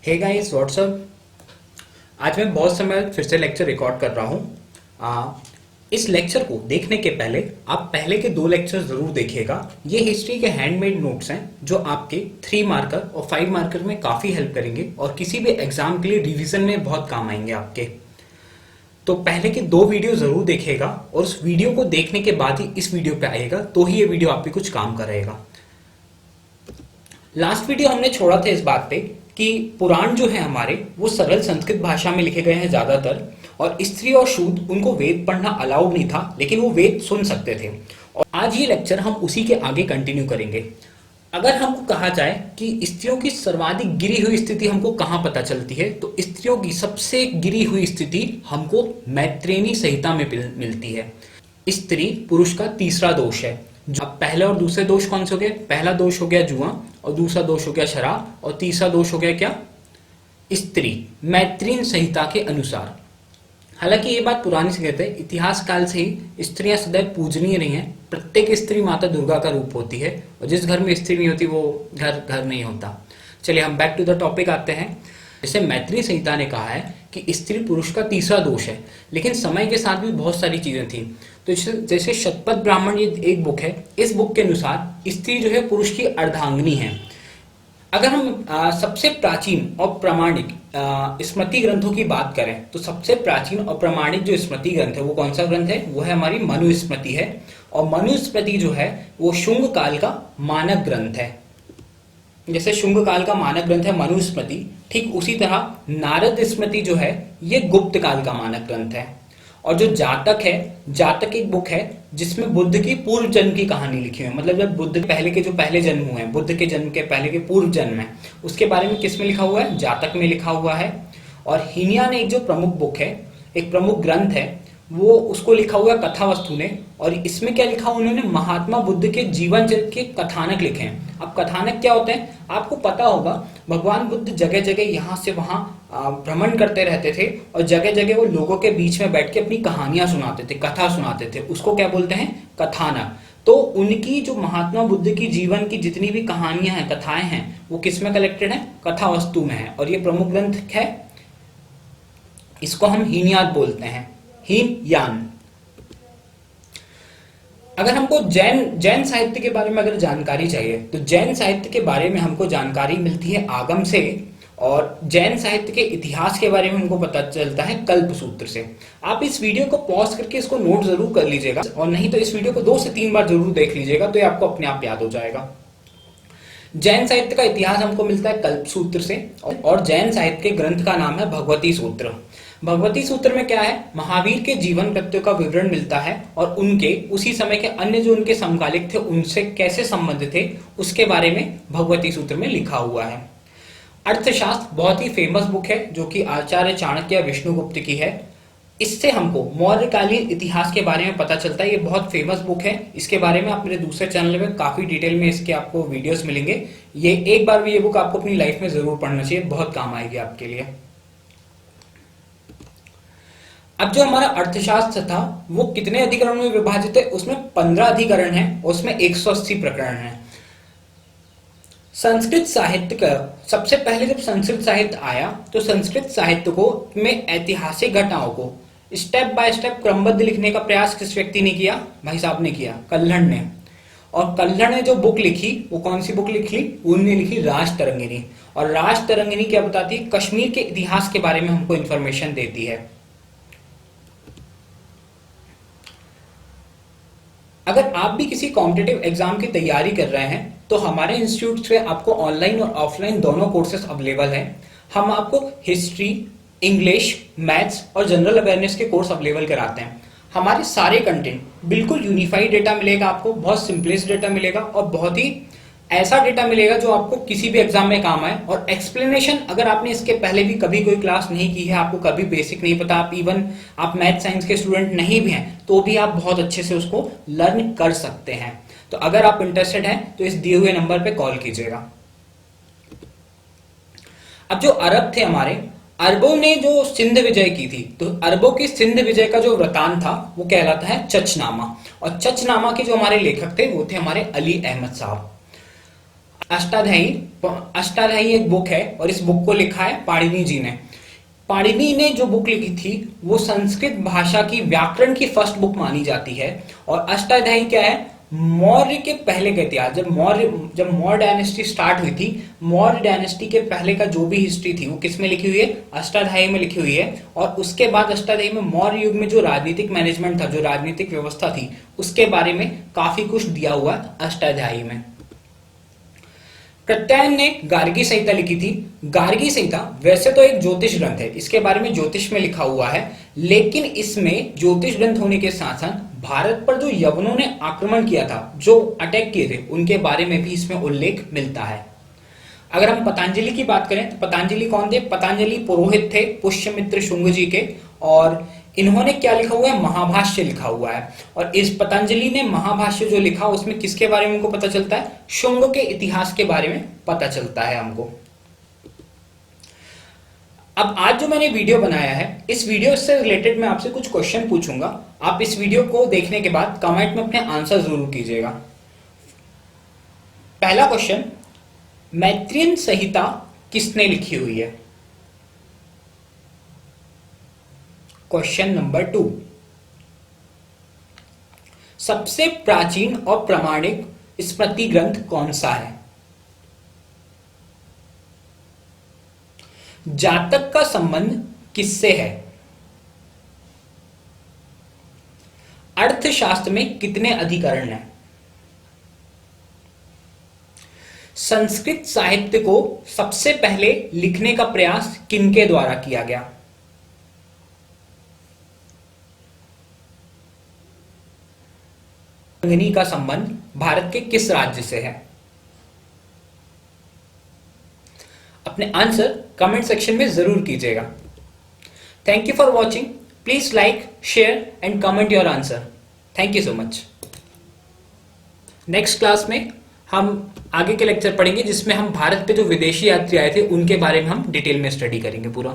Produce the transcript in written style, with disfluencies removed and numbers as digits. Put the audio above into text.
Hey guys what's up. आज मैं बहुत समय फिर से लेक्चर रिकॉर्ड कर रहा हूँ। इस लेक्चर को देखने के पहले आप पहले के 2 लेक्चर जरूर देखिएगा। ये हिस्ट्री के हैंडमेड नोट्स हैं जो आपके 3 मार्कर और 5 मार्कर में काफ़ी हेल्प करेंगे और किसी भी एग्जाम के लिए रिवीजन में बहुत काम आएंगे आपके। तो पहले के 2 वीडियो जरूर देखिएगा और उस वीडियो को देखने के बाद ही इस वीडियो पे आइएगा, तो ही ये वीडियो आप पे कुछ काम करेगा। लास्ट वीडियो हमने छोड़ा था इस बात पे कि पुराण जो है हमारे वो सरल संस्कृत भाषा में लिखे गए हैं ज्यादातर, और स्त्री और शूद्र उनको वेद पढ़ना अलाउड नहीं था, लेकिन वो वेद सुन सकते थे। और आज ये लेक्चर हम उसी के आगे कंटिन्यू करेंगे। अगर हमको कहा जाए कि स्त्रियों की सर्वाधिक गिरी हुई स्थिति हमको कहाँ पता चलती है, तो स्त्रियों की सबसे गिरी हुई स्थिति हमको मैत्रेयनी संहिता में मिलती है। स्त्री पुरुष का तीसरा दोष है। अब पहले और दूसरे दोष कौन से हो गए? पहला दोष हो गया जुआ, और दूसरा दोष हो गया शराब, और तीसरा दोष हो गया क्या? स्त्री। मैत्रेयी संहिता के अनुसार, हालांकि ये बात पुरानी से कहते हैं, इतिहास काल से ही स्त्रियां सदैव पूजनीय रही हैं। प्रत्येक स्त्री माता दुर्गा का रूप होती है, और जिस घर में स्त्री नहीं होती वो घर घर नहीं होता। चलिए हम बैक टू द टॉपिक आते हैं। जैसे मैत्रेयी संहिता ने कहा है कि स्त्री पुरुष का तीसरा दोष है, लेकिन समय के साथ भी बहुत सारी चीजें थी। तो जैसे शतपथ ब्राह्मण ये एक बुक है, इस बुक के अनुसार स्त्री जो है पुरुष की अर्धांगिनी है। अगर हम सबसे प्राचीन और प्रामाणिक स्मृति ग्रंथों की बात करें, तो सबसे प्राचीन और प्रामाणिक जो स्मृति ग्रंथ है वो कौन सा ग्रंथ है? वो है हमारी मनुस्मृति है। और मनुस्मृति जो है वो शुंग काल का मानक ग्रंथ है। जैसे शुंग काल का मानक ग्रंथ है मनुस्मृति, ठीक उसी तरह नारद स्मृति जो है ये गुप्त काल का मानक ग्रंथ है। और जो जातक है, जातक एक बुक है जिसमें बुद्ध की पूर्व जन्म की कहानी लिखी हुई है। मतलब जब बुद्ध पहले के जो पहले जन्म हुए हैं, बुद्ध के जन्म के पहले के पूर्व जन्म है, उसके बारे में किस में लिखा हुआ है? जातक में लिखा हुआ है। और हीनयान एक जो प्रमुख बुक है, एक प्रमुख ग्रंथ है, वो उसको लिखा हुआ है कथावस्तु ने। और इसमें क्या लिखा? उन्होंने महात्मा बुद्ध के जीवन चरित्र के कथानक लिखे हैं। अब कथानक क्या होते हैं आपको पता होगा। भगवान बुद्ध जगह जगह यहाँ से वहां भ्रमण करते रहते थे, और जगह जगह वो लोगों के बीच में बैठ के अपनी कहानियां सुनाते थे, कथा सुनाते थे। उसको क्या बोलते हैं? कथानक। तो उनकी जो महात्मा बुद्ध की जीवन की जितनी भी कहानियां हैं, कथाएं हैं, वो किस में कलेक्टेड है? कथावस्तु में है। और ये प्रमुख ग्रंथ है, इसको हम हीनयान बोलते हैं, हीनयान। अगर हमको जैन साहित्य के बारे में अगर जानकारी चाहिए, तो जैन साहित्य के बारे में हमको जानकारी मिलती है आगम से, और जैन साहित्य के इतिहास के बारे में हमको पता चलता है कल्प सूत्र से। आप इस वीडियो को पॉज करके इसको नोट जरूर कर लीजिएगा, और नहीं तो इस वीडियो को 2 से 3 बार जरूर देख लीजिएगा, तो ये आपको अपने आप याद हो जाएगा। जैन साहित्य का इतिहास हमको मिलता है कल्प सूत्र से, और जैन साहित्य के ग्रंथ का नाम है भगवती सूत्र। भगवती सूत्र में क्या है? महावीर के जीवन कृत्यों का विवरण मिलता है, और उनके उसी समय के अन्य जो उनके समकालिक थे उनसे कैसे संबंध थे उसके बारे में भगवती सूत्र में लिखा हुआ है। अर्थशास्त्र बहुत ही फेमस बुक है, जो कि आचार्य चाणक्य विष्णुगुप्त की है। इससे हमको मौर्यकालीन इतिहास के बारे में पता चलता है। ये बहुत फेमस बुक है। इसके बारे में आप मेरे दूसरे चैनल में काफी डिटेल में इसके आपको वीडियोस मिलेंगे। ये एक बार भी ये बुक आपको अपनी लाइफ में जरूर पढ़ना चाहिए, बहुत काम आएगी आपके लिए। अब जो हमारा अर्थशास्त्र था वो कितने अधिकरणों में विभाजित है? उसमें 15 अधिकरण है, उसमें 180 प्रकरण है। संस्कृत साहित्य का सबसे पहले जब संस्कृत साहित्य आया, तो संस्कृत साहित्य को में ऐतिहासिक घटनाओं को स्टेप बाय स्टेप क्रमबद्ध लिखने का प्रयास किस व्यक्ति ने किया? भाई साहब ने किया, कल्हड़ ने। और कल्हड़ ने जो बुक लिखी वो कौन सी बुक लिखी? उन्होंने लिखी राजतरंगिणी। और राजतरंगिणी क्या बताती है? कश्मीर के इतिहास के बारे में हमको इंफॉर्मेशन देती है। अगर आप भी किसी कॉम्पिटिटिव एग्जाम की तैयारी कर रहे हैं, तो हमारे इंस्टीट्यूट से आपको ऑनलाइन और ऑफलाइन दोनों कोर्सेज अवेलेबल हैं। हम आपको हिस्ट्री, इंग्लिश, मैथ्स और जनरल अवेयरनेस के कोर्स अवेलेबल कराते हैं। हमारे सारे कंटेंट बिल्कुल यूनिफाइड डेटा मिलेगा आपको, बहुत सिंपलेस्ट डेटा मिलेगा, और बहुत ही ऐसा डेटा मिलेगा जो आपको किसी भी एग्जाम में काम आए। और एक्सप्लेनेशन, अगर आपने इसके पहले भी कभी कोई क्लास नहीं की है, आपको कभी बेसिक नहीं पता, आप मैथ साइंस के स्टूडेंट नहीं भी हैं, तो भी आप बहुत अच्छे से उसको लर्न कर सकते हैं। तो अगर आप इंटरेस्टेड हैं तो इस दिए हुए नंबर पे कॉल कीजिएगा। अब जो अरब थे हमारे, अरबों ने जो सिंध विजय की थी, तो अरबों की सिंध विजय का जो वृतांत था वो कहलाता है चचनामा। और चचनामा के जो हमारे लेखक थे वो थे हमारे अली अहमद साहब। अष्टाध्यायी अष्टाध्यायी एक बुक है और इस बुक को लिखा है पाणिनि जी ने। पाणिनि ने जो बुक लिखी थी वो संस्कृत भाषा की व्याकरण की फर्स्ट बुक मानी जाती है। और अष्टाध्यायी क्या है, मौर्य के पहले का इतिहास, जब मौर्य डायनेस्टी स्टार्ट हुई थी, मौर्य डायनेस्टी के पहले का जो भी हिस्ट्री थी वो किस में लिखी हुई है, अष्टाध्यायी में लिखी हुई है। और उसके बाद अष्टाध्यायी में मौर्य युग में जो राजनीतिक मैनेजमेंट था, जो राजनीतिक व्यवस्था थी, उसके बारे में काफी कुछ दिया हुआ है अष्टाध्यायी में। प्रत्यायन ने गार्गी संहिता लिखी थी। गार्गी संहिता वैसे तो एक ज्योतिष ग्रंथ है, इसके बारे में ज्योतिष में लिखा हुआ है, लेकिन इसमें ज्योतिष ग्रंथ होने के साथ साथ भारत पर जो यवनों ने आक्रमण किया था, जो अटैक किए थे, उनके बारे में भी इसमें उल्लेख मिलता है। अगर हम पतंजलि की बात करें तो पतंजलि कौन थे, पतंजलि पुरोहित थे पुष्यमित्र शुंग जी के, और इन्होंने क्या लिखा हुआ है, महाभाष्य लिखा हुआ है। और इस पतंजलि ने महाभाष्य जो लिखा उसमें किसके बारे में हमको पता चलता है, शुंग के इतिहास के बारे में पता चलता है हमको। अब आज जो मैंने वीडियो बनाया है, इस वीडियो से रिलेटेड मैं आपसे कुछ क्वेश्चन पूछूंगा। आप इस वीडियो को देखने के बाद कमेंट में अपने आंसर जरूर कीजिएगा। पहला क्वेश्चन, मैत्रेयन संहिता किसने लिखी हुई है? क्वेश्चन नंबर 2, सबसे प्राचीन और प्रामाणिक स्मृति ग्रंथ कौन सा है? जातक का संबंध किससे है? अर्थशास्त्र में कितने अधिकरण हैं? संस्कृत साहित्य को सबसे पहले लिखने का प्रयास किनके द्वारा किया गया? पाणिनि का संबंध भारत के किस राज्य से है? अपने आंसर कमेंट सेक्शन में जरूर कीजिएगा। Thank you for watching. Please like, share and comment your answer. Thank you so much. Next class में हम आगे के लेक्चर पढ़ेंगे जिसमें हम भारत पे जो विदेशी यात्री आए थे उनके बारे में हम डिटेल में स्टडी करेंगे पूरा।